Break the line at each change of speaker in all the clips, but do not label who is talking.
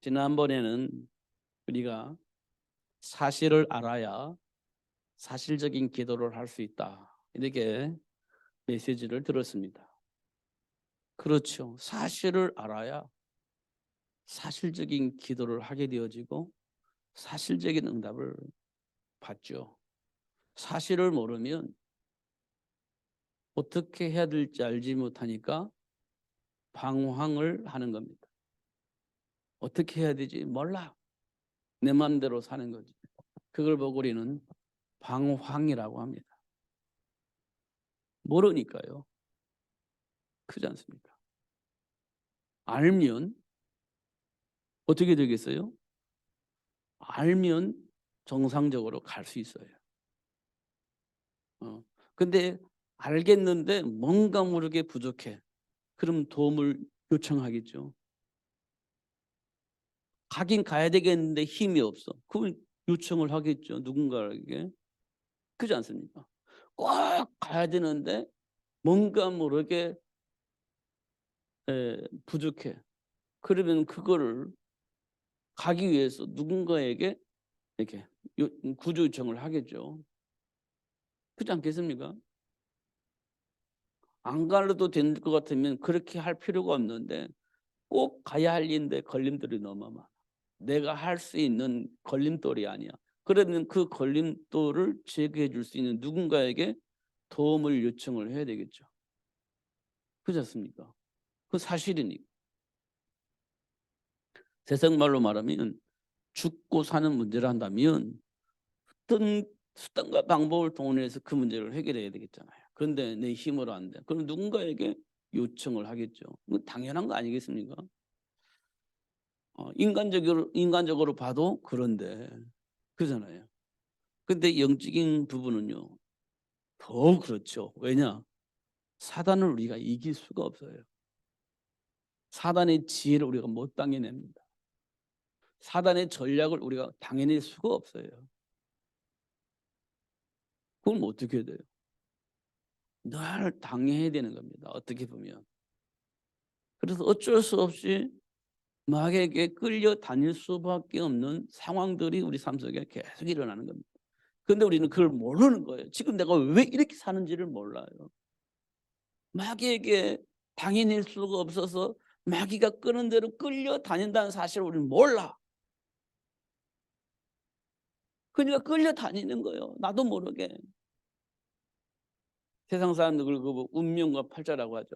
지난번에는 우리가 사실을 알아야 사실적인 기도를 할 수 있다, 이렇게 메시지를 들었습니다. 그렇죠. 사실을 알아야 사실적인 기도를 하게 되어지고 사실적인 응답을 받죠. 사실을 모르면 어떻게 해야 될지 알지 못하니까 방황을 하는 겁니다. 어떻게 해야 되지? 몰라. 내 마음대로 사는 거지. 그걸 보고 우리는 방황이라고 합니다. 모르니까요. 그렇지 않습니까? 알면 어떻게 되겠어요? 알면 정상적으로 갈 수 있어요. 근데 알겠는데 뭔가 모르게 부족해. 그럼 도움을 요청하겠죠. 가긴 가야 되겠는데 힘이 없어. 그럼 요청을 하겠죠. 누군가에게. 그렇지 않습니까? 꼭 가야 되는데 뭔가 모르게 부족해. 그러면 그거를 가기 위해서 누군가에게 이렇게 구조 요청을 하겠죠. 그렇지 않겠습니까? 안 가도 될 것 같으면 그렇게 할 필요가 없는데 꼭 가야 할 일인데 걸림돌이 너무 많아. 내가 할 수 있는 걸림돌이 아니야. 그러면 그 걸림돌을 제거해 줄 수 있는 누군가에게 도움을 요청을 해야 되겠죠. 그렇지 않습니까? 그 사실이니까. 세상 말로 말하면 죽고 사는 문제를 한다면 어떤 수단과 방법을 동원해서 그 문제를 해결해야 되겠잖아요. 그런데 내 힘으로 안 돼. 그럼 누군가에게 요청을 하겠죠. 당연한 거 아니겠습니까? 인간적으로 봐도 그런데 그러잖아요. 근데 영적인 부분은요, 더 그렇죠. 왜냐? 사단을 우리가 이길 수가 없어요. 사단의 지혜를 우리가 못 당해냅니다. 사단의 전략을 우리가 당해낼 수가 없어요. 그럼 어떻게 해야 돼요? 늘 당해야 되는 겁니다. 어떻게 보면. 그래서 어쩔 수 없이 마귀에게 끌려다닐 수밖에 없는 상황들이 우리 삶 속에 계속 일어나는 겁니다. 그런데 우리는 그걸 모르는 거예요. 지금 내가 왜 이렇게 사는지를 몰라요. 마귀에게 당해낼 수가 없어서 마귀가 끄는 대로 끌려다닌다는 사실을 우리는 몰라. 그러니까 끌려다니는 거예요. 나도 모르게. 세상 사람들 그걸 운명과 팔자라고 하죠.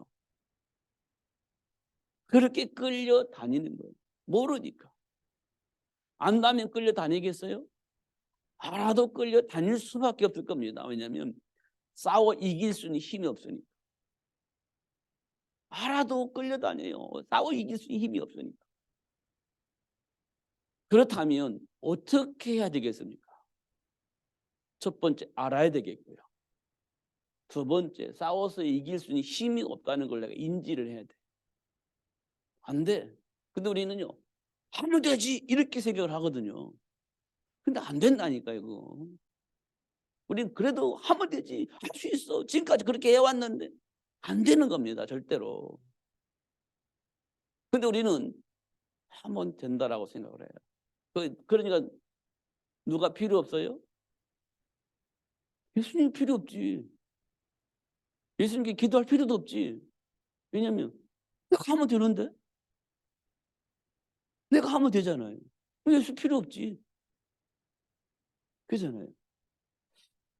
그렇게 끌려다니는 거예요. 모르니까. 안다면 끌려다니겠어요? 알아도 끌려다닐 수밖에 없을 겁니다. 왜냐하면 싸워 이길 수는 힘이 없으니까. 알아도 끌려다녀요. 싸워 이길 수 있는 힘이 없으니까. 그렇다면 어떻게 해야 되겠습니까? 첫 번째, 알아야 되겠고요. 두 번째, 싸워서 이길 수 있는 힘이 없다는 걸 내가 인지를 해야 돼. 안 돼. 근데 우리는요, 하면 되지 이렇게 생각을 하거든요. 근데 안 된다니까 이거. 우리는 그래도 하면 되지, 할 수 있어, 지금까지 그렇게 해왔는데 안 되는 겁니다. 절대로. 근데 우리는 하면 된다라고 생각을 해요. 그러니까 누가 필요 없어요? 예수님 필요 없지. 예수님께 기도할 필요도 없지. 왜냐하면 내가 하면 되는데. 내가 하면 되잖아요. 예수 필요 없지. 그잖아요.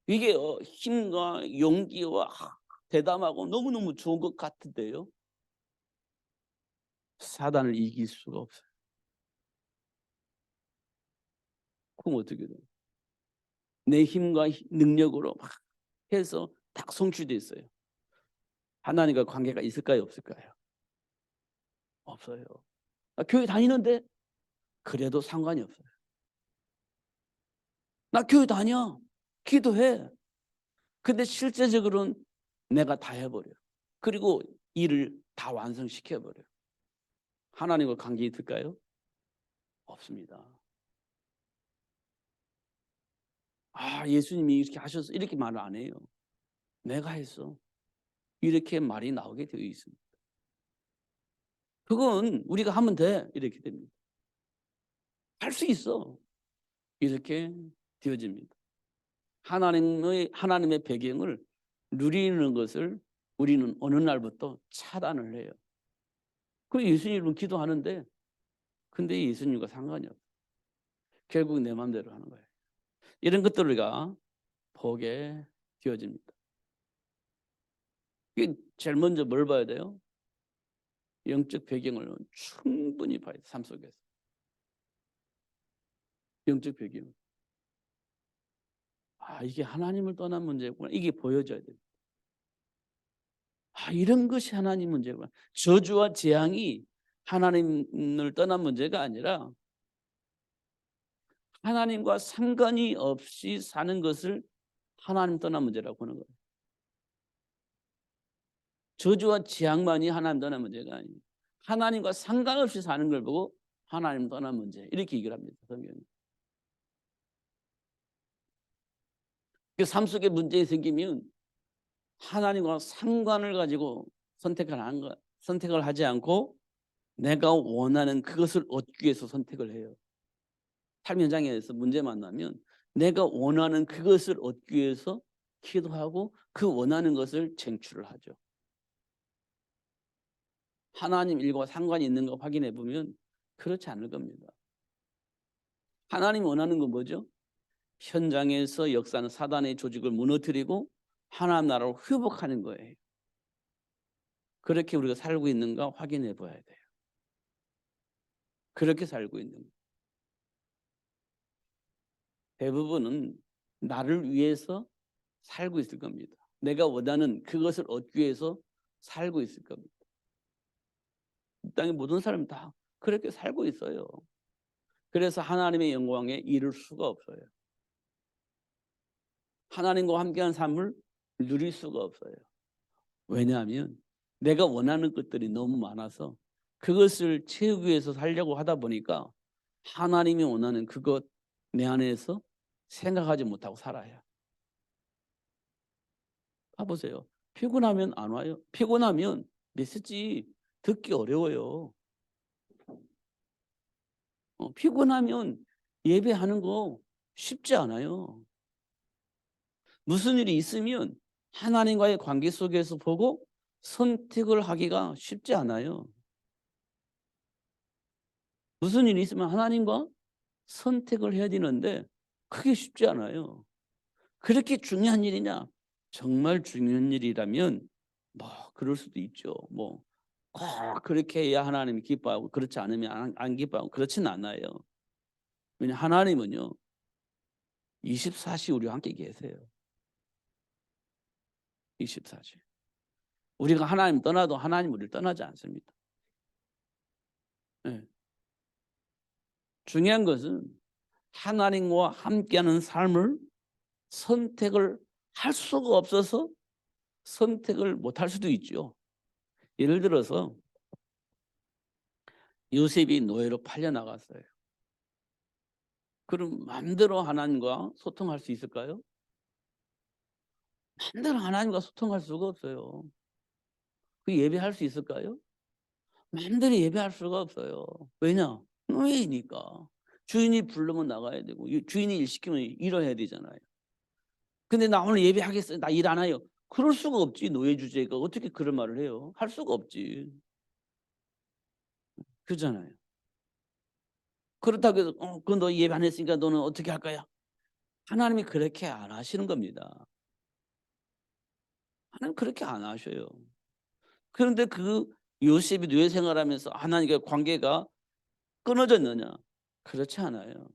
이게 힘과 용기와 대담하고 너무너무 좋은 것 같은데요, 사단을 이길 수가 없어요. 그럼 어떻게 돼요? 내 힘과 능력으로 막 해서 딱 성취됐어요. 하나님과 관계가 있을까요, 없을까요? 없어요. 교회 다니는데 그래도 상관이 없어요. 나 교회 다녀, 기도해. 근데 실제적으로는 내가 다 해버려요. 그리고 일을 다 완성시켜버려요. 하나님과 관계 있을까요? 없습니다. 예수님이 이렇게 하셔서 이렇게 말을 안 해요. 내가 했어. 이렇게 말이 나오게 되어 있습니다. 그건 우리가 하면 돼. 이렇게 됩니다. 할 수 있어. 이렇게 되어집니다. 하나님의 배경을 누리는 것을 우리는 어느 날부터 차단을 해요. 그 예수님은 기도하는데 근데 예수님과 상관이 없어요. 결국 내 마음대로 하는 거예요. 이런 것들을 우리가 보게 되어집니다. 제일 먼저 뭘 봐야 돼요? 영적 배경을 충분히 봐야 돼요. 삶 속에서. 영적 배경. 이게 하나님을 떠난 문제구나. 이게 보여져야 돼요. 이런 것이 하나님 문제구나. 저주와 재앙이 하나님을 떠난 문제가 아니라 하나님과 상관이 없이 사는 것을 하나님 떠난 문제라고 하는 거예요. 저주와 재앙만이 하나님 떠난 문제가 아니에요. 하나님과 상관없이 사는 걸 보고 하나님 떠난 문제 이렇게 얘기를 합니다. 성경이. 삶 속에 문제 생기면 하나님과 상관을 가지고 선택을 하지 않고 내가 원하는 그것을 얻기 위해서 선택을 해요. 삶 현장에서 문제 만나면 내가 원하는 그것을 얻기 위해서 기도하고 그 원하는 것을 쟁취를 하죠. 하나님 일과 상관이 있는가 확인해 보면 그렇지 않을 겁니다. 하나님 원하는 건 뭐죠? 현장에서 역사하는 사단의 조직을 무너뜨리고 하나님 나라를 회복하는 거예요. 그렇게 우리가 살고 있는가 확인해 봐야 돼요. 그렇게 살고 있는 거예요. 대부분은 나를 위해서 살고 있을 겁니다. 내가 원하는 그것을 얻기 위해서 살고 있을 겁니다. 이 땅의 모든 사람은 다 그렇게 살고 있어요. 그래서 하나님의 영광에 이를 수가 없어요. 하나님과 함께한 삶을 누릴 수가 없어요. 왜냐하면 내가 원하는 것들이 너무 많아서 그것을 채우기 위해서 살려고 하다 보니까 하나님이 원하는 그것 내 안에서 생각하지 못하고 살아요. 봐보세요. 피곤하면 안 와요. 피곤하면 메시지 듣기 어려워요. 피곤하면 예배하는 거 쉽지 않아요. 무슨 일이 있으면 하나님과의 관계 속에서 보고 선택을 하기가 쉽지 않아요. 무슨 일이 있으면 하나님과 선택을 해야 되는데 그게 쉽지 않아요. 그렇게 중요한 일이냐? 정말 중요한 일이라면 그럴 수도 있죠. 꼭 그렇게 해야 하나님이 기뻐하고 그렇지 않으면 안 기뻐하고 그렇지는 않아요. 왜냐 하나님은요 24시 우리와 함께 계세요. 24시. 우리가 하나님 떠나도 하나님 우리를 떠나지 않습니다. 네. 중요한 것은 하나님과 함께하는 삶을 선택을 할 수가 없어서 선택을 못할 수도 있죠. 예를 들어서 요셉이 노예로 팔려 나갔어요. 그럼 마음대로 하나님과 소통할 수 있을까요? 마음대로 하나님과 소통할 수가 없어요. 그 예배할 수 있을까요? 마음대로 예배할 수가 없어요. 왜냐? 노예니까. 주인이 부르면 나가야 되고 주인이 일 시키면 일해야 되잖아요. 근데 나 오늘 예배하겠어요. 나 일 안 해요. 그럴 수가 없지. 노예 주제가 어떻게 그런 말을 해요? 할 수가 없지. 그렇잖아요. 그렇다고 해서 그건 너 예배 안 했으니까 너는 어떻게 할 거야? 하나님이 그렇게 안 하시는 겁니다. 하나님 그렇게 안 하셔요. 그런데 그 요셉이 노예 생활하면서 하나님과 관계가 끊어졌느냐? 그렇지 않아요.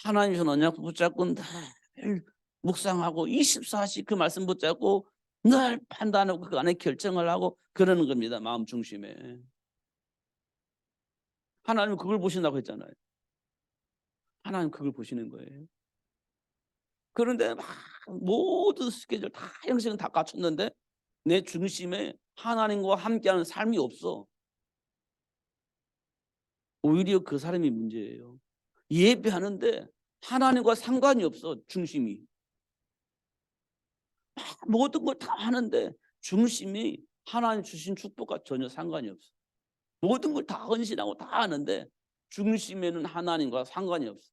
하나님 전 언약 붙잡고 늘 묵상하고 24시 그 말씀 붙잡고 늘 판단하고 그 안에 결정을 하고 그러는 겁니다. 마음 중심에. 하나님은 그걸 보신다고 했잖아요. 하나님 그걸 보시는 거예요. 그런데 막 모든 스케줄 다 형식은 다 갖췄는데 내 중심에 하나님과 함께하는 삶이 없어. 오히려 그 사람이 문제예요. 예배하는데 하나님과 상관이 없어 중심이. 모든 걸 다 하는데 중심이 하나님 주신 축복과 전혀 상관이 없어. 모든 걸 다 헌신하고 다 하는데 중심에는 하나님과 상관이 없어.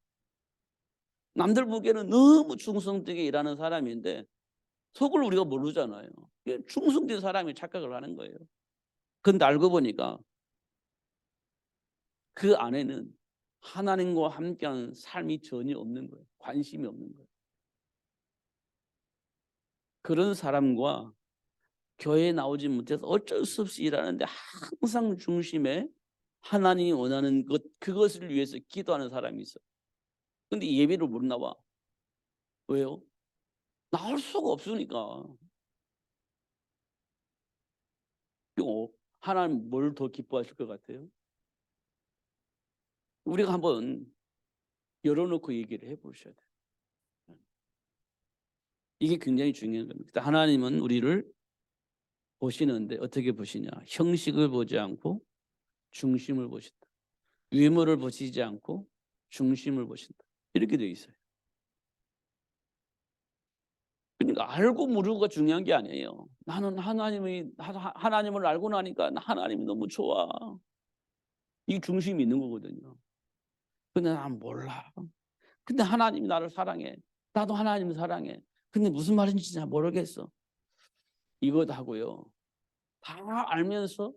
남들 보기에는 너무 충성되게 일하는 사람인데 속을 우리가 모르잖아요. 충성된 사람이 착각을 하는 거예요. 근데 알고 보니까 그 안에는 하나님과 함께하는 삶이 전혀 없는 거예요. 관심이 없는 거예요. 그런 사람과 교회에 나오지 못해서 어쩔 수 없이 일하는데 항상 중심에 하나님이 원하는 것, 그것을 위해서 기도하는 사람이 있어요. 근데 예배를 못 나와. 왜요? 나올 수가 없으니까. 하나님 뭘 더 기뻐하실 것 같아요? 우리가 한번 열어놓고 얘기를 해보셔야 돼요. 이게 굉장히 중요한 겁니다. 하나님은 우리를 보시는데 어떻게 보시냐? 형식을 보지 않고 중심을 보신다. 외모를 보시지 않고 중심을 보신다. 이렇게 되어 있어요. 그러니까 알고 모르고가 중요한 게 아니에요. 나는 하나님을 알고 나니까 하나님이 너무 좋아. 이 중심이 있는 거거든요. 근데 난 몰라. 근데 하나님이 나를 사랑해. 나도 하나님 사랑해. 근데 무슨 말인지 잘 모르겠어. 이것 하고요. 다 알면서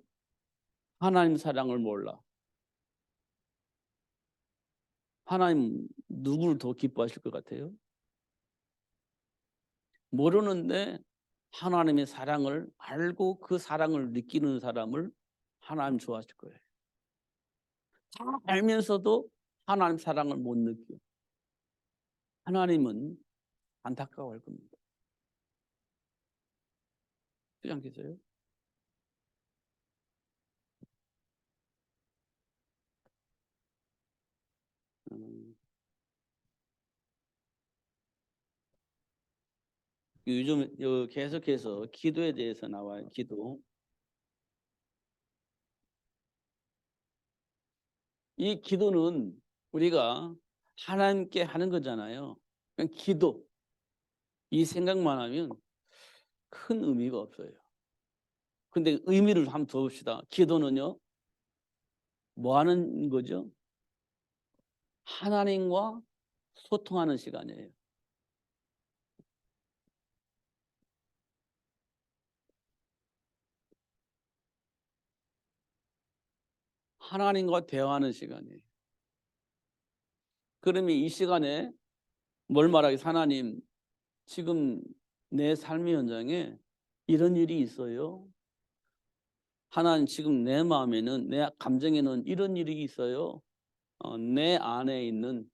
하나님 사랑을 몰라. 하나님 누구를 더 기뻐하실 것 같아요? 모르는데 하나님의 사랑을 알고 그 사랑을 느끼는 사람을 하나님 좋아하실 거예요. 다 알면서도 하나님 사랑을 못 느껴. 하나님은 안타까워할 겁니다. 그렇지 않겠어요? 음, 요즘 계속해서 기도에 대해서 나와요. 기도. 이 기도는 우리가 하나님께 하는 거잖아요. 그냥 기도. 이 생각만 하면 큰 의미가 없어요. 근데 의미를 한번 더 봅시다. 기도는요, 뭐 하는 거죠? 하나님과 소통하는 시간이에요. 하나님과 대화하는 시간이에요. 그러면 이 시간에 뭘 말하겠어요? 하나님, 지금 내 삶의 현장에 이런 일이 있어요. 하나님, 지금 내 마음에는, 내 감정에는 이런 일이 있어요. 내 안에 있는,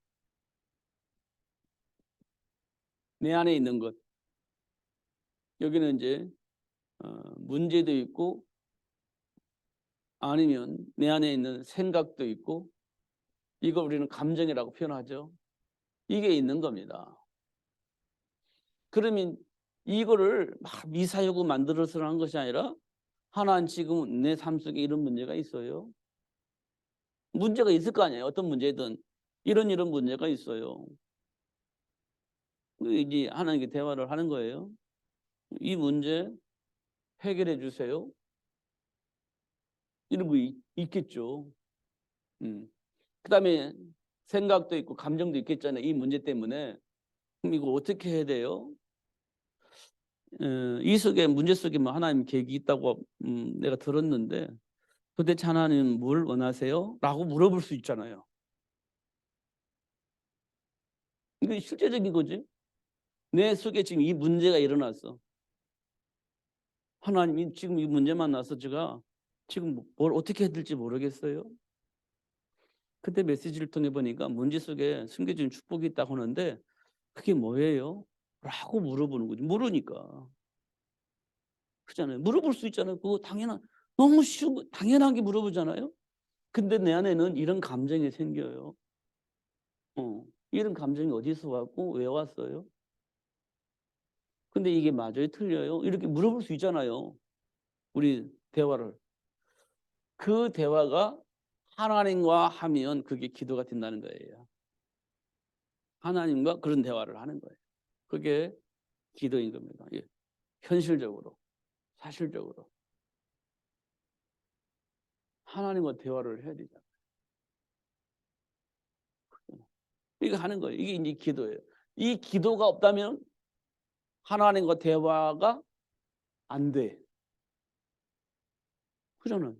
내 안에 있는 것. 여기는 이제 문제도 있고, 아니면 내 안에 있는 생각도 있고, 이걸 우리는 감정이라고 표현하죠. 이게 있는 겁니다. 그러면 이거를 막 미사여구 만들어서 하는 것이 아니라, 하나님, 지금 내 삶 속에 이런 문제가 있어요. 문제가 있을 거 아니에요. 어떤 문제든 이런 문제가 있어요. 이제 하나님께 대화를 하는 거예요. 이 문제 해결해 주세요. 이런 거 있겠죠. 그다음에 생각도 있고 감정도 있겠잖아요. 이 문제 때문에. 그럼 이거 어떻게 해야 돼요? 이 속에, 문제 속에 뭐 하나님 계획이 있다고 내가 들었는데, 도대체 하나님 뭘 원하세요? 라고 물어볼 수 있잖아요. 이게 실제적인 거지. 내 속에 지금 이 문제가 일어났어. 하나님이 지금 이 문제만 나서 제가 지금 뭘 어떻게 해야 될지 모르겠어요. 그때 메시지를 통해 보니까 문제 속에 숨겨진 축복이 있다고 하는데, 그게 뭐예요? 라고 물어보는 거지. 모르니까. 그렇잖아요. 물어볼 수 있잖아요. 그거 너무 쉬운 거, 당연하게 물어보잖아요. 근데 내 안에는 이런 감정이 생겨요. 이런 감정이 어디서 왔고 왜 왔어요? 근데 이게 맞아요? 틀려요? 이렇게 물어볼 수 있잖아요. 우리 대화를. 그 대화가 하나님과 하면 그게 기도가 된다는 거예요. 하나님과 그런 대화를 하는 거예요. 그게 기도인 겁니다. 예. 현실적으로, 사실적으로. 하나님과 대화를 해야 되잖아요. 이거 하는 거예요. 이게 이제 기도예요. 이 기도가 없다면 하나님과 대화가 안 돼. 그러는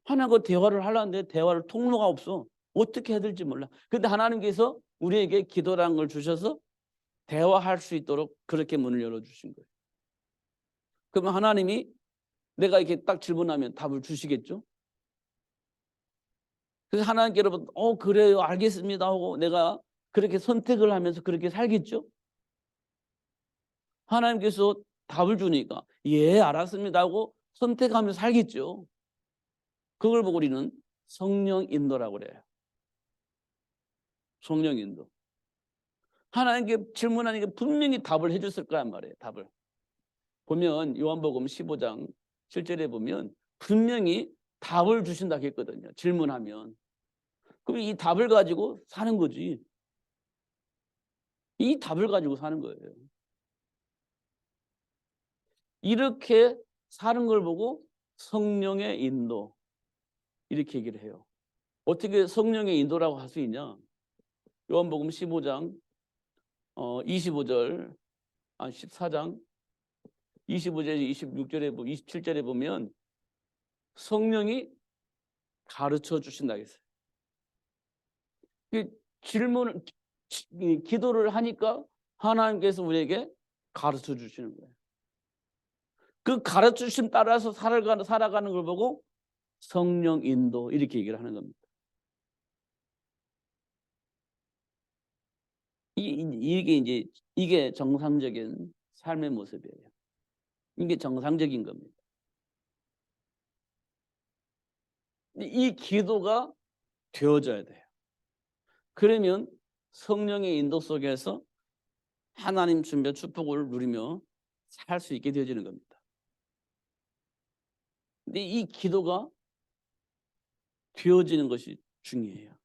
하나님과 대화를 하려는데 대화를 통로가 없어. 어떻게 해야 될지 몰라. 근데 하나님께서 우리에게 기도라는 걸 주셔서 대화할 수 있도록 그렇게 문을 열어주신 거예요. 그러면 하나님이 내가 이렇게 딱 질문하면 답을 주시겠죠? 그래서 하나님께 여러분 그래요 알겠습니다 하고 내가 그렇게 선택을 하면서 그렇게 살겠죠? 하나님께서 답을 주니까 예 알았습니다 하고 선택하면서 살겠죠. 그걸 보고 우리는 성령 인도라고 그래요. 성령 인도. 하나님께 질문하니까 분명히 답을 해줬을 거란 말이에요. 답을. 보면 요한복음 15장 7절에 보면 분명히 답을 주신다고 했거든요. 질문하면. 그럼 이 답을 가지고 사는 거지. 이 답을 가지고 사는 거예요. 이렇게 사는 걸 보고 성령의 인도 이렇게 얘기를 해요. 어떻게 성령의 인도라고 할 수 있냐? 요한복음 15장 25절 14장 25절 26절에 27절에 보면 성령이 가르쳐 주신다 했어요. 질문을 기도를 하니까 하나님께서 우리에게 가르쳐 주시는 거예요. 그 가르쳐 주심 따라서 살아가는 걸 보고 성령 인도 이렇게 얘기를 하는 겁니다. 이게 정상적인 삶의 모습이에요. 이게 정상적인 겁니다. 이 기도가 되어져야 돼요. 그러면 성령의 인도 속에서 하나님 준비한 축복을 누리며 살 수 있게 되어지는 겁니다. 근데 이 기도가 되어지는 것이 중요해요.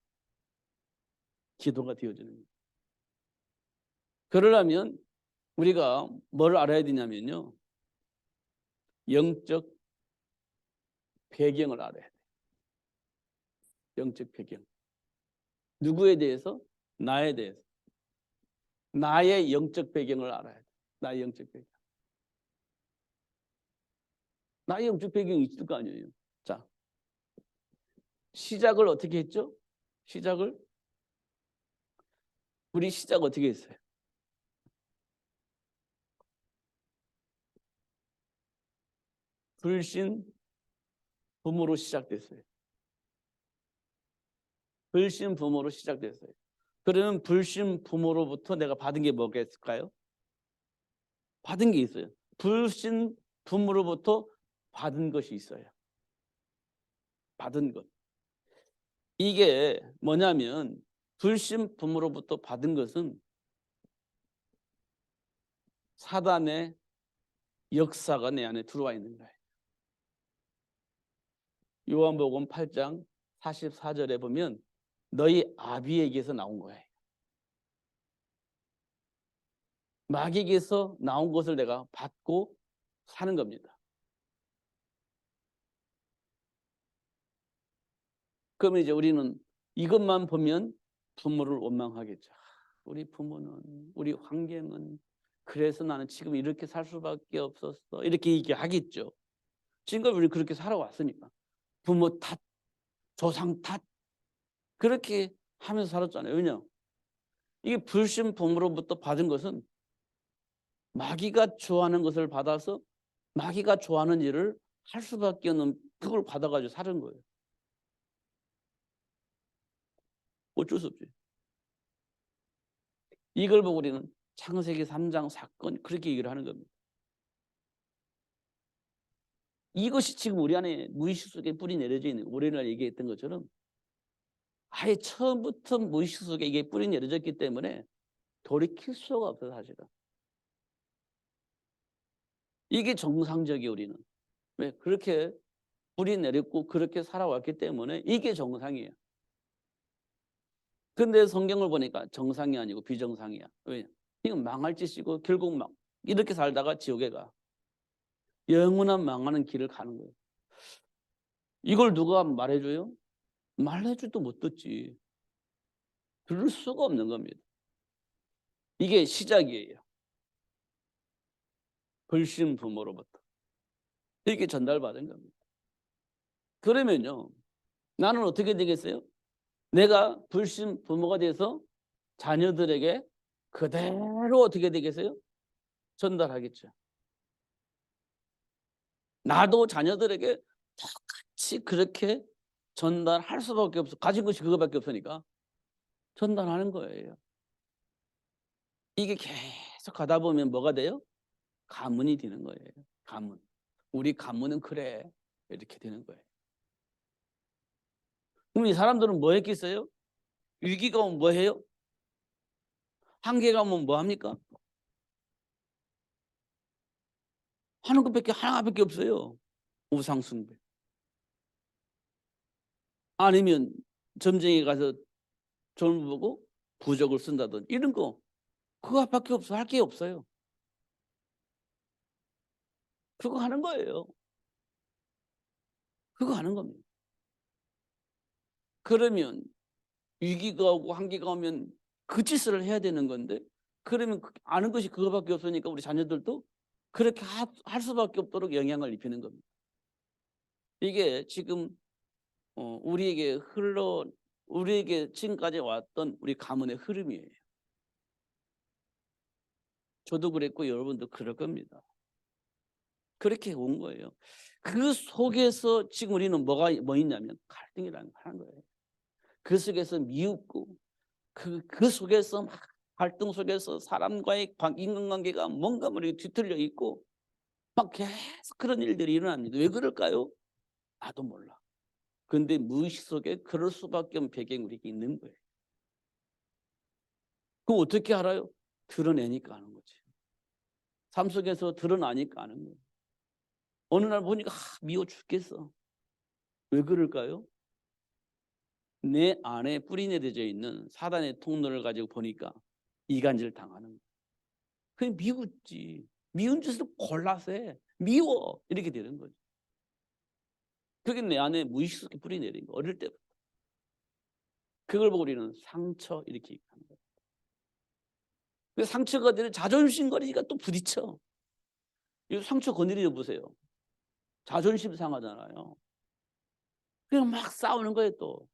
기도가 되어지는 거예요. 그러려면 우리가 뭘 알아야 되냐면요. 영적 배경을 알아야 돼요. 영적 배경. 누구에 대해서? 나에 대해서. 나의 영적 배경을 알아야 돼. 나의 영적 배경. 나의 영적 배경이 있을 거 아니에요. 자, 시작을 어떻게 했죠? 우리 시작 어떻게 했어요? 불신 부모로 시작됐어요. 불신 부모로 시작됐어요. 그러면 불신 부모로부터 내가 받은 게 뭐가 있을까요? 받은 게 있어요. 불신 부모로부터 받은 것이 있어요. 받은 것. 이게 뭐냐면 불신 부모로부터 받은 것은 사단의 역사가 내 안에 들어와 있는 거예요. 요한복음 8장 44절에 보면 너희 아비에게서 나온 거예요. 마귀에게서 나온 것을 내가 받고 사는 겁니다. 그러면 이제 우리는 이것만 보면 부모를 원망하겠죠. 우리 부모는, 우리 환경은 그래서 나는 지금 이렇게 살 수밖에 없었어. 이렇게 얘기하겠죠. 지금까지 우리 그렇게 살아왔으니까. 부모 탓, 조상 탓 그렇게 하면서 살았잖아요. 왜냐? 이게 불신 부모로부터 받은 것은 마귀가 좋아하는 것을 받아서 마귀가 좋아하는 일을 할 수밖에 없는 그걸 받아가지고 사는 거예요. 어쩔 수 없지. 이걸 보고 우리는 창세기 3장 사건 그렇게 얘기를 하는 겁니다. 이것이 지금 우리 안에 무의식 속에 뿌리 내려져 있는 오래날 얘기했던 것처럼 아예 처음부터 무의식 속에 이게 뿌리 내려졌기 때문에 돌이킬 수가 없어요. 사실은. 이게 정상적이에요. 우리는. 왜? 그렇게 뿌리 내렸고 그렇게 살아왔기 때문에 이게 정상이에요. 근데 성경을 보니까 정상이 아니고 비정상이야. 왜? 이건 망할 짓이고 결국 막 이렇게 살다가 지옥에 가. 영원한 망하는 길을 가는 거예요. 이걸 누가 말해줘요? 말해줘도 못 듣지. 들을 수가 없는 겁니다. 이게 시작이에요. 불신 부모로부터. 이렇게 전달받은 겁니다. 그러면요, 나는 어떻게 되겠어요? 내가 불신 부모가 돼서 자녀들에게 그대로 어떻게 되겠어요? 전달하겠죠. 나도 자녀들에게 똑같이 그렇게 전달할 수밖에 없어. 가진 것이 그거밖에 없으니까 전달하는 거예요. 이게 계속 가다 보면 뭐가 돼요? 가문이 되는 거예요. 가문. 우리 가문은 그래. 이렇게 되는 거예요. 그럼 이 사람들은 뭐 했겠어요? 위기가 오면 뭐 해요? 한계가 오면 뭐 합니까? 하는 것밖에 하나밖에 없어요. 우상숭배. 아니면 점쟁이 가서 돈 보고 부적을 쓴다든 이런 거 그거밖에 없어. 할 게 없어요. 그거 하는 거예요. 그거 하는 겁니다. 그러면 위기가 오고 한계가 오면 그 짓을 해야 되는 건데 그러면 아는 것이 그거밖에 없으니까 우리 자녀들도 그렇게 할 수밖에 없도록 영향을 입히는 겁니다. 이게 지금 우리에게 지금까지 왔던 우리 가문의 흐름이에요. 저도 그랬고 여러분도 그럴 겁니다. 그렇게 온 거예요. 그 속에서 지금 우리는 뭐 있냐면 갈등이라는 걸 하는 거예요. 그 속에서 미웃고 그 속에서 막 갈등 속에서 사람과의 인간관계가 뭔가 모르게 뒤틀려 있고 막 계속 그런 일들이 일어납니다. 왜 그럴까요? 나도 몰라. 근데 무의식 속에 그럴 수밖에 없는 배경이 우리에게 있는 거예요. 그럼 어떻게 알아요? 드러내니까 아는 거지. 삶 속에서 드러나니까 아는 거예요. 어느 날 보니까 미워 죽겠어. 왜 그럴까요? 내 안에 뿌리내려져 있는 사단의 통로를 가지고 보니까 이간질 당하는 거예요. 그냥 미웠지. 미운 짓을 골라서 해. 미워. 이렇게 되는 거죠. 그게 내 안에 무의식 속에 뿌리내린 거. 어릴 때부터. 그걸 보고 우리는 상처 이렇게 얘기하는 거예요. 근데 상처가 되는 자존심 거리니까 또 부딪혀. 이 상처 건드려 보세요. 자존심 상하잖아요. 그냥 막 싸우는 거예요 또.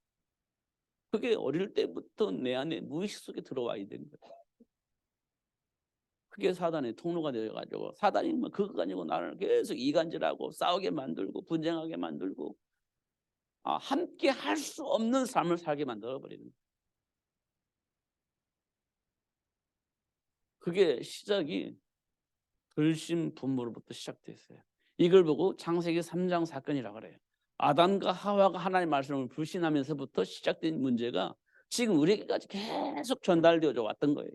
그게 어릴 때부터 내 안에 무의식 속에 들어와 있는 거예요. 그게 사단의 통로가 되어가지고 사단이 뭐 그거 가지고 나를 계속 이간질하고 싸우게 만들고 분쟁하게 만들고 함께 할 수 없는 삶을 살게 만들어버리는 거예요. 그게 시작이 불신 부모로부터 시작됐어요. 이걸 보고 창세기 3장 사건이라고 그래요. 아담과 하와가 하나님의 말씀을 불신하면서부터 시작된 문제가 지금 우리에게까지 계속 전달되어져 왔던 거예요.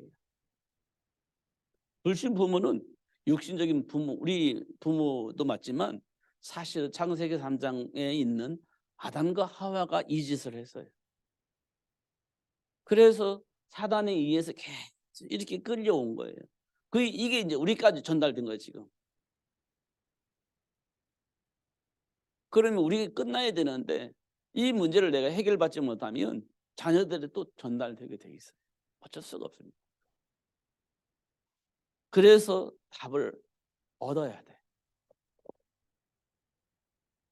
불신 부모는 육신적인 부모, 우리 부모도 맞지만 사실 창세기 3장에 있는 아담과 하와가 이 짓을 했어요. 그래서 사단에 의해서 계속 이렇게 끌려온 거예요. 이게 이제 우리까지 전달된 거예요, 지금. 그러면 우리가 끝나야 되는데 이 문제를 내가 해결받지 못하면 자녀들이 또 전달되게 돼 있어요. 어쩔 수가 없습니다. 그래서 답을 얻어야 돼.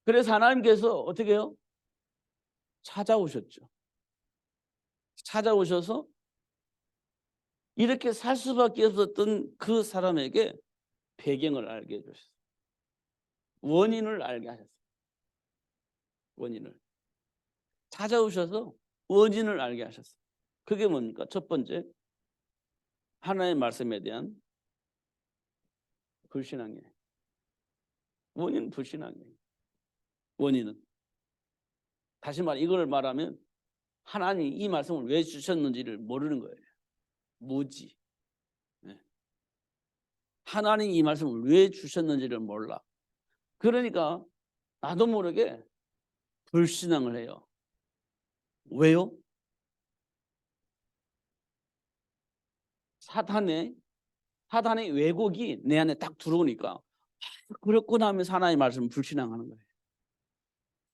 그래서 하나님께서 어떻게 해요? 찾아오셨죠. 찾아오셔서 이렇게 살 수밖에 없었던 그 사람에게 배경을 알게 해주셨어요. 원인을 알게 하셨어요. 원인을. 찾아오셔서 원인을 알게 하셨어요. 그게 뭡니까? 첫 번째, 하나님의 말씀에 대한 불신앙이에요. 원인은 불신앙이에요. 원인은. 다시 말해 이걸 말하면 하나님이 이 말씀을 왜 주셨는지를 모르는 거예요. 뭐지? 네. 하나님이 이 말씀을 왜 주셨는지를 몰라. 그러니까 나도 모르게 불신앙을 해요. 왜요? 사단의 왜곡이 내 안에 딱 들어오니까 그렇구나 하면서 하나님의 말씀을 불신앙하는 거예요.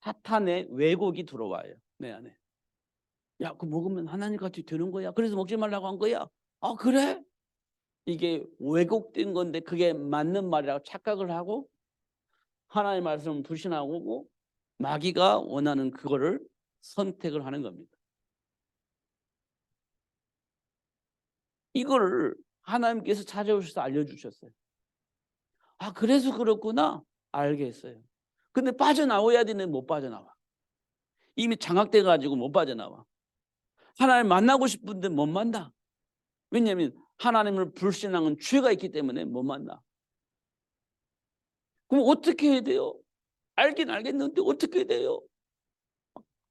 사탄의 왜곡이 들어와요. 내 안에. 야, 그거 먹으면 하나님 같이 되는 거야. 그래서 먹지 말라고 한 거야. 아, 그래? 이게 왜곡된 건데 그게 맞는 말이라고 착각을 하고 하나님의 말씀을 불신하고 마귀가 원하는 그거를 선택을 하는 겁니다. 이거를 하나님께서 찾아오셔서 알려주셨어요. 아, 그래서 그렇구나. 알겠어요. 근데 빠져나와야 되는데 못 빠져나와. 이미 장악돼 가지고 못 빠져나와. 하나님 만나고 싶은데 못 만나. 왜냐하면 하나님을 불신하는 죄가 있기 때문에 못 만나. 그럼 어떻게 해야 돼요? 알긴 알겠는데 어떻게 해야 돼요?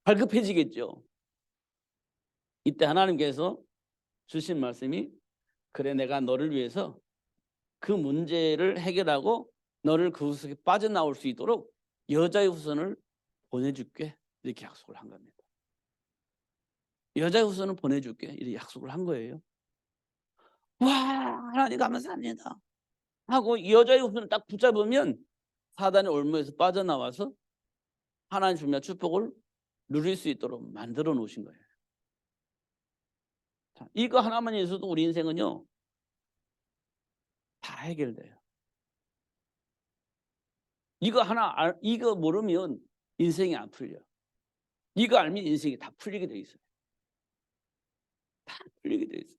갈급해지겠죠. 이때 하나님께서 주신 말씀이 그래, 내가 너를 위해서 그 문제를 해결하고 너를 그곳에 빠져나올 수 있도록 여자의 후손을 보내줄게. 이렇게 약속을 한 겁니다. 여자의 후손을 보내줄게. 이렇게 약속을 한 거예요. 와, 하나님 감사합니다 하고 여자의 후손을 딱 붙잡으면 사단의 올무에서 빠져나와서 하나님 주님의 축복을 누릴 수 있도록 만들어 놓으신 거예요. 자, 이거 하나만 있어도 우리 인생은요 다 해결돼요. 이거 모르면 인생이 안 풀려. 이거 알면 인생이 다 풀리게 돼 있어요. 다 풀리게 돼 있어요.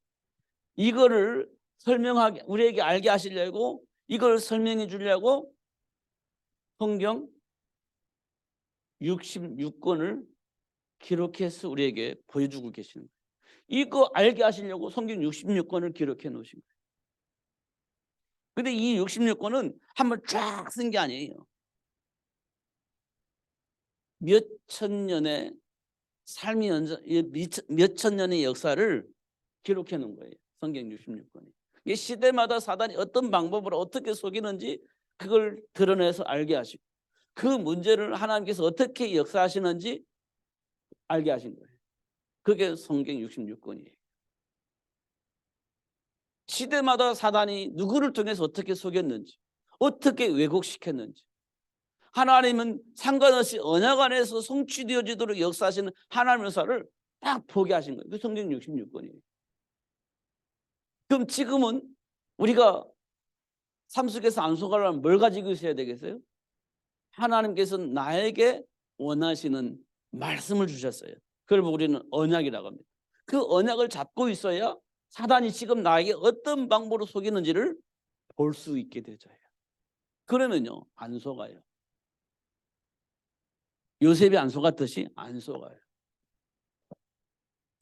이거를 설명하게, 우리에게 알게 하시려고, 이걸 설명해 주려고 성경 66권을 기록해서 우리에게 보여주고 계시는 거예요. 이거 알게 하시려고 성경 66권을 기록해 놓으신 거예요. 근데 이 66권은 한번 쫙 쓴 게 아니에요. 몇 천 년의 삶이 몇 천 년의 역사를 기록해 놓은 거예요. 성경 66권이. 이 시대마다 사단이 어떤 방법으로 어떻게 속이는지 그걸 드러내서 알게 하시고 그 문제를 하나님께서 어떻게 역사하시는지 알게 하신 거예요. 그게 성경 66권이에요. 시대마다 사단이 누구를 통해서 어떻게 속였는지 어떻게 왜곡시켰는지 하나님은 상관없이 언약 안에서 성취되어지도록 역사하시는 하나님의 역사를 딱 보게 하신 거예요. 그 성경 66권이에요. 그럼 지금은 우리가 삶 속에서 안 속아가려면 뭘 가지고 있어야 되겠어요? 하나님께서 나에게 원하시는 말씀을 주셨어요. 그걸 보고 우리는 언약이라고 합니다. 그 언약을 잡고 있어야 사단이 지금 나에게 어떤 방법으로 속이는지를 볼 수 있게 되져요. 그러면요 안 속아요. 요셉이 안 속았듯이 안 속아요.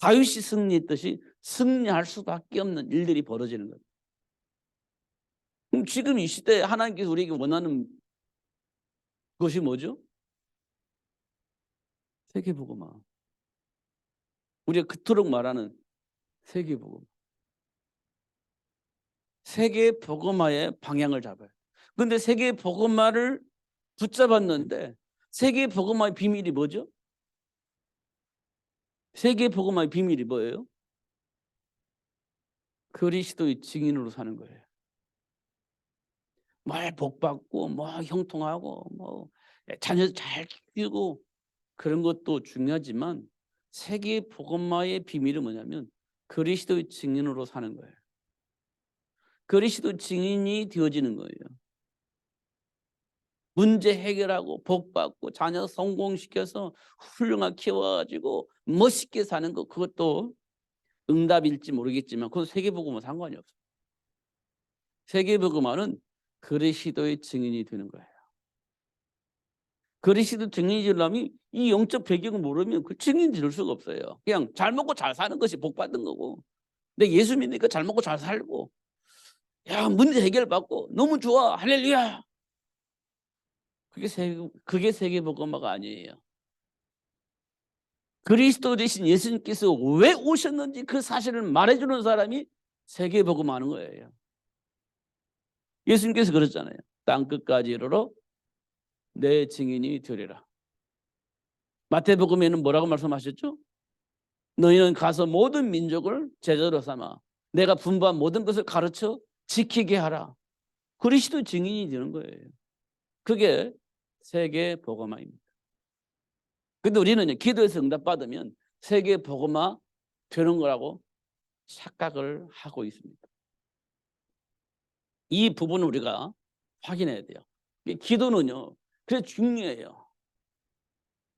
다윗이 승리했듯이 승리할 수밖에 없는 일들이 벌어지는 거예요. 그럼 지금 이 시대에 하나님께서 우리에게 원하는 것이 뭐죠? 세계복음화. 우리가 그토록 말하는 세계복음. 세계복음화의 방향을 잡아요. 그런데 세계복음화를 붙잡았는데 세계복음화의 비밀이 뭐죠? 세계복음화의 비밀이 뭐예요? 그리스도의 증인으로 사는 거예요. 말 복받고 뭐 형통하고 뭐 자녀 잘 키우고 그런 것도 중요하지만 세계복음화의 비밀은 뭐냐면 그리스도의 증인으로 사는 거예요. 그리스도 증인이 되어지는 거예요. 문제 해결하고 복받고 자녀 성공시켜서 훌륭하게 키워가지고 멋있게 사는 거 그것도 응답일지 모르겠지만 그건 세계복음은 상관이 없어요. 세계복음화는 그리스도의 증인이 되는 거예요. 그리스도 증인이 되려면 이 영적 배경을 모르면 그 증인 될 수가 없어요. 그냥 잘 먹고 잘 사는 것이 복받은 거고 근데 예수 믿으니까 잘 먹고 잘 살고 야 문제 해결받고 너무 좋아 할렐루야 그게 세계복음화가 아니에요. 그리스도 대신 예수님께서 왜 오셨는지 그 사실을 말해주는 사람이 세계복음화하는 거예요. 예수님께서 그랬잖아요. 땅끝까지 이르러 내 증인이 되리라. 마태복음에는 뭐라고 말씀하셨죠? 너희는 가서 모든 민족을 제자로 삼아 내가 분부한 모든 것을 가르쳐 지키게 하라. 그리스도 증인이 되는 거예요. 그게 세계복음화입니다. 근데 우리는 기도에서 응답받으면 세계 복음화 되는 거라고 착각을 하고 있습니다. 이 부분을 우리가 확인해야 돼요. 기도는요, 그래 중요해요.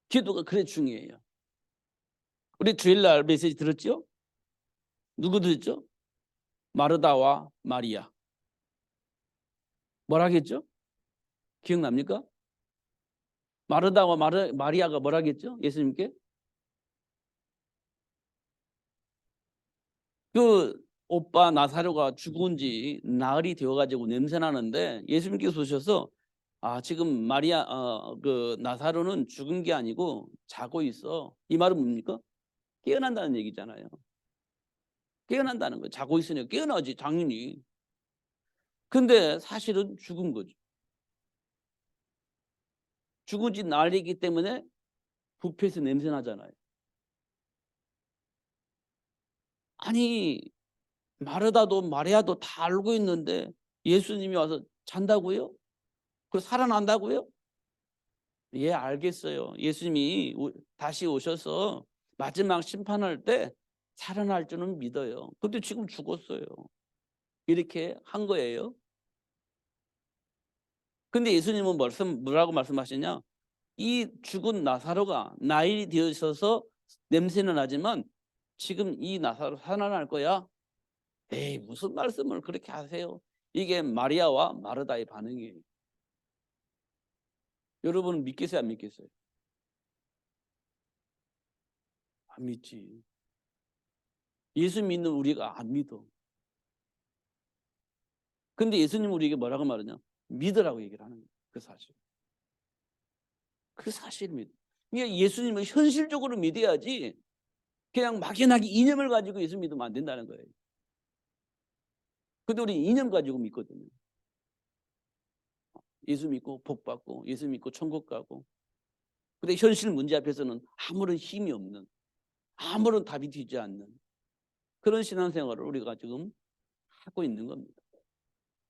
기도가 그래 중요해요. 우리 주일날 메시지 들었죠? 누구 들었죠? 마르다와 마리아. 뭐라겠죠? 기억납니까? 마르다와 마리아가 뭐라겠죠? 예수님께? 그 오빠 나사로가 죽은 지 나흘이 되어가지고 냄새 나는데 예수님께서 오셔서 지금 마리아 그 나사로는 죽은 게 아니고 자고 있어. 이 말은 뭡니까? 깨어난다는 얘기잖아요. 깨어난다는 거예요. 자고 있으니까 깨어나지 당연히. 근데 사실은 죽은 거죠. 죽은 지 나흘이기 때문에 부패해서 냄새 나잖아요. 아니 마르다도 마리아도 다 알고 있는데 예수님이 와서 잔다고요? 그리고 살아난다고요? 예, 알겠어요. 예수님이 다시 오셔서 마지막 심판할 때 살아날 줄은 믿어요. 근데 지금 죽었어요. 이렇게 한 거예요. 근데 예수님은 뭐라고 말씀하시냐? 이 죽은 나사로가 나일이 되어 있어서 냄새는 나지만 지금 이 나사로 살아날 거야? 에이, 무슨 말씀을 그렇게 하세요? 이게 마리아와 마르다의 반응이에요. 여러분은 믿겠어요, 안 믿겠어요? 안 믿지. 예수 믿는 우리가 안 믿어. 근데 예수님은 우리에게 뭐라고 말하냐? 믿으라고 얘기를 하는 거예요. 그 사실. 그 사실을 믿어. 그러니까 예수님을 현실적으로 믿어야지 그냥 막연하게 이념을 가지고 예수 믿으면 안 된다는 거예요. 근데 우리 이념 가지고 믿거든요. 예수 믿고 복 받고 예수 믿고 천국 가고. 근데 현실 문제 앞에서는 아무런 힘이 없는, 아무런 답이 되지 않는 그런 신앙생활을 우리가 지금 하고 있는 겁니다.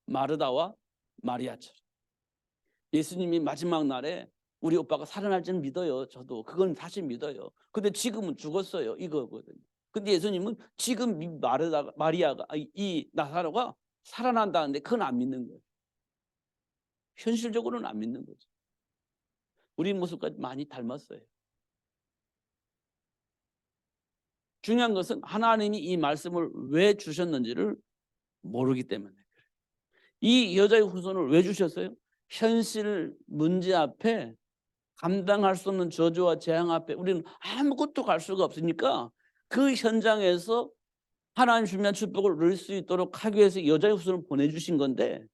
마르다와 마리아처럼. 예수님이 마지막 날에 우리 오빠가 살아날지는 믿어요. 저도 그건 사실 믿어요. 근데 지금은 죽었어요. 이거거든요. 근데 예수님은 지금 마리아가 이 나사로가 살아난다는데 그건 안 믿는 거예요. 현실적으로는 안 믿는 거죠. 우리 모습과 많이 닮았어요. 중요한 것은 하나님이 이 말씀을 왜 주셨는지를 모르기 때문에. 이 여자의 후손을 왜 주셨어요? 현실 문제 앞에 감당할 수 없는 저주와 재앙 앞에 우리는 아무것도 갈 수가 없으니까 그 현장에서 하나님 주면 축복을 누릴 수 있도록 하기 위해서 여자의 후손을 보내주신 건데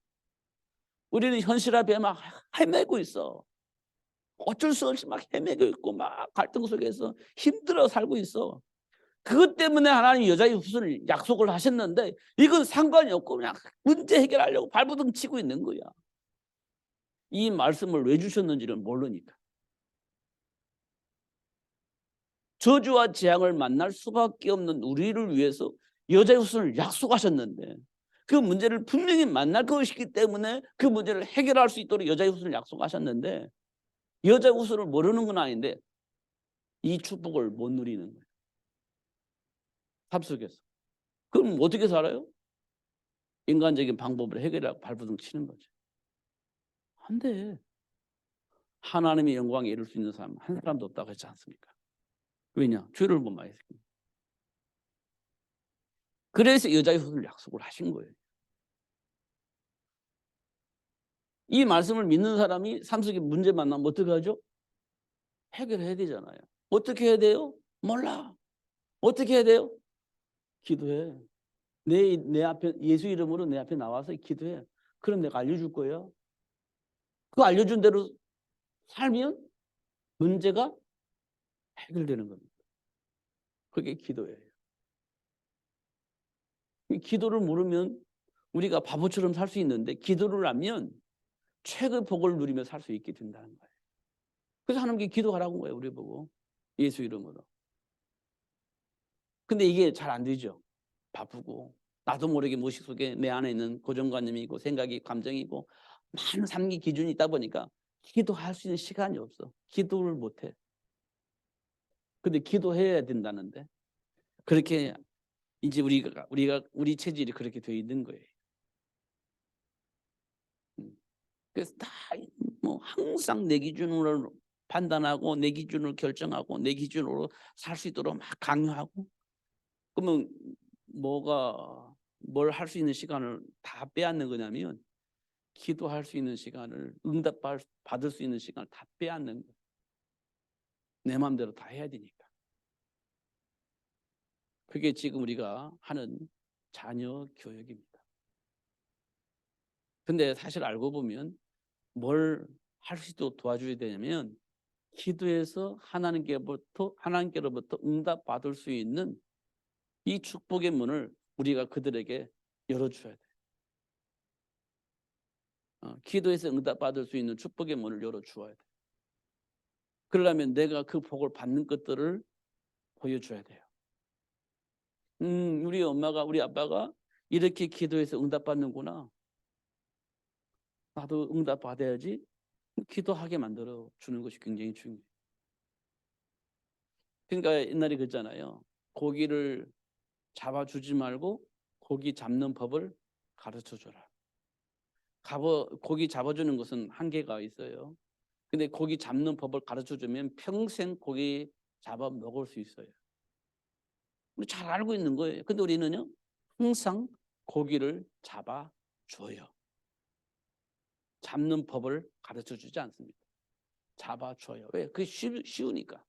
우리는 현실 앞에 막 헤매고 있어. 어쩔 수 없이 막 헤매고 있고 막 갈등 속에서 힘들어 살고 있어. 그것 때문에 하나님 여자의 후손을 약속을 하셨는데 이건 상관이 없고 그냥 문제 해결하려고 발버둥 치고 있는 거야. 이 말씀을 왜 주셨는지를 모르니까. 저주와 재앙을 만날 수밖에 없는 우리를 위해서 여자의 후손을 약속하셨는데 그 문제를 분명히 만날 것이기 때문에 그 문제를 해결할 수 있도록 여자의 후손을 약속하셨는데 여자의 후손을 모르는 건 아닌데 이 축복을 못 누리는 거예요. 삶 속에서. 그럼 어떻게 살아요? 인간적인 방법으로 해결하고 발버둥 치는 거죠. 안 돼. 하나님의 영광에 이룰 수 있는 사람 한 사람도 없다고 했지 않습니까? 왜냐? 죄를 못 많이 했습니다. 그래서 여자의 후손을 약속을 하신 거예요. 이 말씀을 믿는 사람이 삶 속에 문제 만나면 어떻게 하죠? 해결해야 되잖아요. 어떻게 해야 돼요? 몰라. 어떻게 해야 돼요? 기도해. 내 앞에 예수 이름으로 내 앞에 나와서 기도해. 그럼 내가 알려줄 거예요. 그 알려준 대로 살면 문제가 해결되는 겁니다. 그게 기도예요. 기도를 모르면 우리가 바보처럼 살 수 있는데 기도를 하면 최고의 복을 누리며 살 수 있게 된다는 거예요. 그래서 하나님께 기도하라고 거예요. 우리 보고. 예수 이름으로. 근데 이게 잘 안 되죠. 바쁘고 나도 모르게 무의식 속에 내 안에 있는 고정관념이 있고 생각이 감정이고 많은 삶의 기준이 있다 보니까 기도할 수 있는 시간이 없어. 기도를 못해. 근데 기도해야 된다는데 그렇게 이제 우리 체질이 그렇게 되어 있는 거예요. 그래서 다 뭐 항상 내 기준으로 판단하고 내 기준으로 결정하고 내 기준으로 살 수 있도록 막 강요하고 그러면 뭘 할 수 있는 시간을 다 빼앗는 거냐면 기도할 수 있는 시간을 받을 수 있는 시간을 다 빼앗는 거예요. 내 마음대로 다 해야 되니까. 그게 지금 우리가 하는 자녀 교육입니다. 근데 사실 알고 보면 뭘 할 수 있도록 도와줘야 되냐면 기도해서 하나님께로부터 응답받을 수 있는 이 축복의 문을 우리가 그들에게 열어줘야 돼. 기도해서 응답받을 수 있는 축복의 문을 열어주어야 돼. 그러려면 내가 그 복을 받는 것들을 보여줘야 돼요. 우리 엄마가 우리 아빠가 이렇게 기도해서 응답받는구나. 나도 응답받아야지. 기도하게 만들어 주는 것이 굉장히 중요해요. 그러니까 옛날에 그랬잖아요. 고기를 잡아주지 말고 고기 잡는 법을 가르쳐줘라. 고기 잡아주는 것은 한계가 있어요. 근데 고기 잡는 법을 가르쳐주면 평생 고기 잡아 먹을 수 있어요. 우리 잘 알고 있는 거예요. 근데 우리는요 항상 고기를 잡아줘요. 잡는 법을 가르쳐주지 않습니다. 잡아줘요. 왜? 그게 쉬우니까.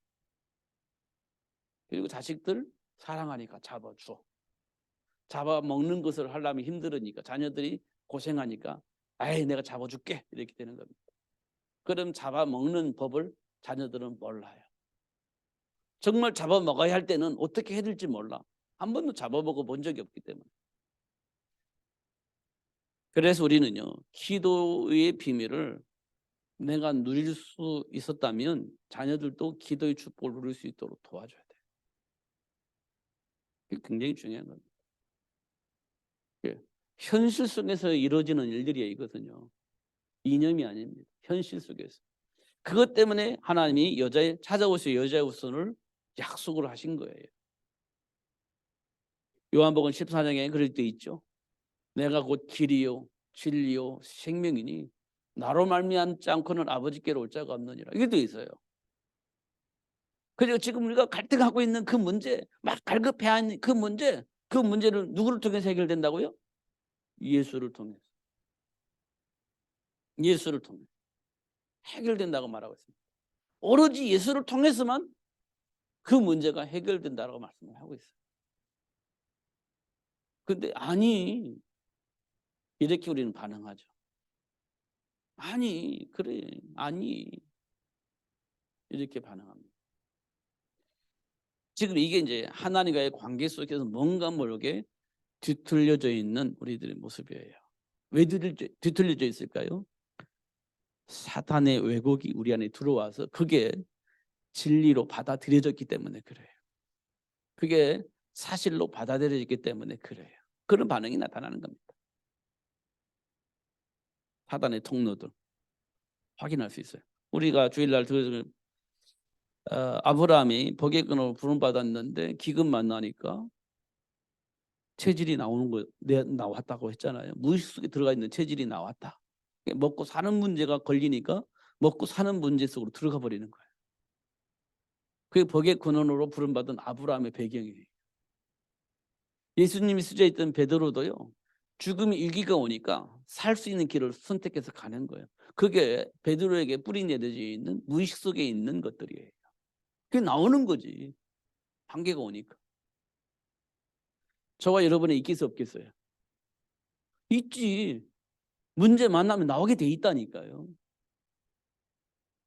그리고 자식들 사랑하니까 잡아줘. 잡아먹는 것을 하려면 힘들으니까 자녀들이 고생하니까 아이 내가 잡아줄게 이렇게 되는 겁니다. 그럼 잡아먹는 법을 자녀들은 몰라요. 정말 잡아먹어야 할 때는 어떻게 해야 될지 몰라. 한 번도 잡아먹어 본 적이 없기 때문에. 그래서 우리는요 기도의 비밀을 내가 누릴 수 있었다면 자녀들도 기도의 축복을 누릴 수 있도록 도와줘야 돼요. 그게 굉장히 중요한 겁니다. 현실 속에서 이루어지는 일들이거든요. 이념이 아닙니다. 현실 속에서. 그것 때문에 하나님이 찾아오셔 여자의 후손을 약속을 하신 거예요. 요한복음 14장에 그럴 때 있죠. 내가 곧 길이요 진리요 생명이니 나로 말미암지 않고는 아버지께로 올 자가 없느니라. 이게 또 있어요. 그리고 지금 우리가 갈등하고 있는 그 문제, 막 갈급해하는 그 문제를 누구를 통해서 해결된다고요? 예수를 통해서. 예수를 통해 해결된다고 말하고 있습니다. 오로지 예수를 통해서만 그 문제가 해결된다고 말씀을 하고 있어요. 근데 아니 이렇게 우리는 반응하죠. 아니 그래 아니 이렇게 반응합니다. 지금 이게 이제 하나님과의 관계 속에서 뭔가 모르게 뒤틀려져 있는 우리들의 모습이에요. 왜 뒤틀려져 있을까요? 사탄의 왜곡이 우리 안에 들어와서 그게 진리로 받아들여졌기 때문에 그래요. 그게 사실로 받아들여졌기 때문에 그래요. 그런 반응이 나타나는 겁니다. 사탄의 통로들 확인할 수 있어요. 우리가 주일날 아브라함이 복의 근원으로 부름받았는데 기근 만나니까 체질이 나왔다고 했잖아요. 무의식 속에 들어가 있는 체질이 나왔다. 먹고 사는 문제가 걸리니까 먹고 사는 문제 속으로 들어가 버리는 거예요. 그게 복의 근원으로 부름받은 아브라함의 배경이에요. 예수님이 쓰여있던 베드로도요. 죽음의 일기가 오니까 살 수 있는 길을 선택해서 가는 거예요. 그게 베드로에게 뿌리내려져 있는 무의식 속에 있는 것들이에요. 그게 나오는 거지. 한계가 오니까. 저와 여러분이 있겠어요 없겠어요? 있지. 문제 만나면 나오게 돼 있다니까요.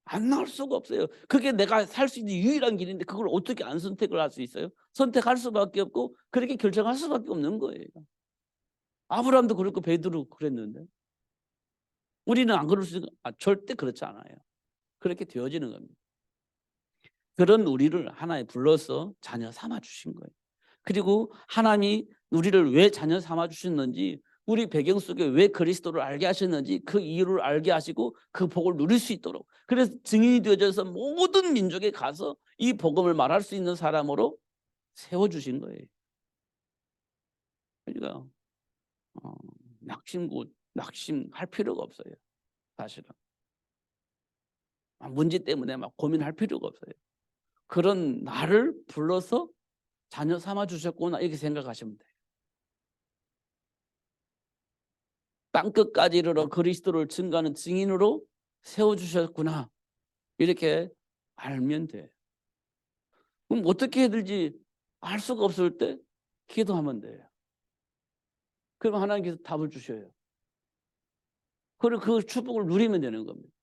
안 나올 수가 없어요. 그게 내가 살 수 있는 유일한 길인데 그걸 어떻게 안 선택을 할 수 있어요? 선택할 수밖에 없고 그렇게 결정할 수밖에 없는 거예요. 아브라함도 그렇고 베드로 그랬는데 우리는 안 그럴 절대 그렇지 않아요. 그렇게 되어지는 겁니다. 그런 우리를 하나에 불러서 자녀 삼아 주신 거예요. 그리고 하나님이 우리를 왜 자녀 삼아 주셨는지 우리 배경 속에 왜 그리스도를 알게 하셨는지 그 이유를 알게 하시고 그 복을 누릴 수 있도록, 그래서 증인이 되어져서 모든 민족에 가서 이 복음을 말할 수 있는 사람으로 세워주신 거예요. 그러니까 낙심할 필요가 없어요. 사실은 문제 때문에 막 고민할 필요가 없어요. 그런 나를 불러서 자녀 삼아 주셨구나, 이렇게 생각하시면 돼요. 땅끝까지 이르러 그리스도를 증거하는 증인으로 세워주셨구나, 이렇게 알면 돼. 그럼 어떻게 해야 될지 알 수가 없을 때 기도하면 돼요. 그럼 하나님께서 답을 주셔요. 그리고 그 축복을 누리면 되는 겁니다.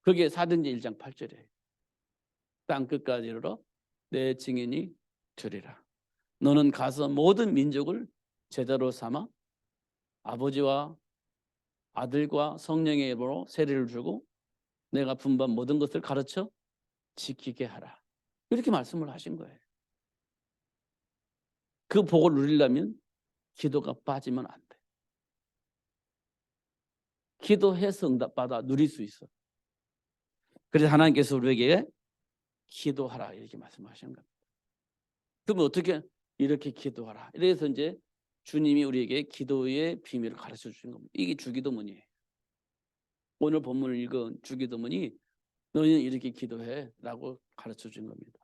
그게 사도행전 1장 8절이에요. 땅끝까지 이르러 내 증인이 되리라. 너는 가서 모든 민족을 제자로 삼아 아버지와 아들과 성령의 이름으로 세례를 주고 내가 분반 모든 것을 가르쳐 지키게 하라. 이렇게 말씀을 하신 거예요. 그 복을 누리려면 기도가 빠지면 안 돼. 기도해서 응답받아 누릴 수 있어. 그래서 하나님께서 우리에게 기도하라, 이렇게 말씀하시는 겁니다. 그러면 어떻게? 이렇게 기도하라. 이래서 이제 주님이 우리에게 기도의 비밀을 가르쳐 주신 겁니다. 이게 주기도문이에요. 오늘 본문을 읽은 주기도문이 너희는 이렇게 기도해 라고 가르쳐 준 겁니다.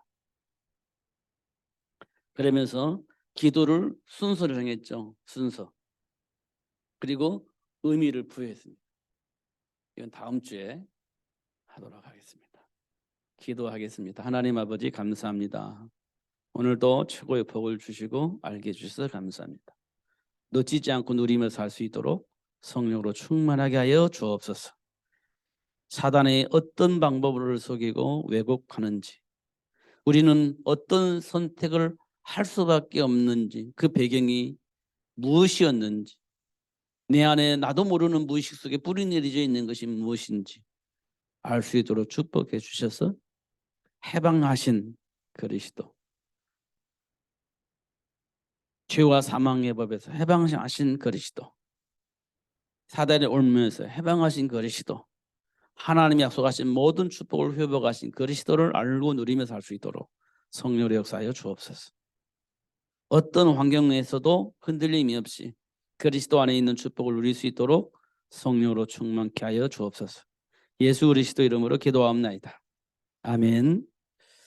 그러면서 기도를 순서를 정했죠. 순서. 그리고 의미를 부여했습니다. 이건 다음 주에 하도록 하겠습니다. 기도하겠습니다. 하나님 아버지, 감사합니다. 오늘도 최고의 복을 주시고 알게 해주셔서 감사합니다. 놓치지 않고 누리며 살 수 있도록 성령으로 충만하게 하여 주옵소서. 사단의 어떤 방법을 속이고 왜곡하는지, 우리는 어떤 선택을 할 수밖에 없는지, 그 배경이 무엇이었는지, 내 안에 나도 모르는 무의식 속에 뿌리 내리져 있는 것이 무엇인지 알 수 있도록 축복해 주셔서 해방하신 그리스도, 죄와 사망의 법에서 해방하신 그리스도, 사단의 올무에서 해방하신 그리스도, 하나님이 약속하신 모든 축복을 회복하신 그리스도를 알고 누리며 살 수 있도록 성령으로 역사하여 주옵소서. 어떤 환경에서도 흔들림이 없이 그리스도 안에 있는 축복을 누릴 수 있도록 성령으로 충만케 하여 주옵소서. 예수 그리스도 이름으로 기도하옵나이다. 아멘.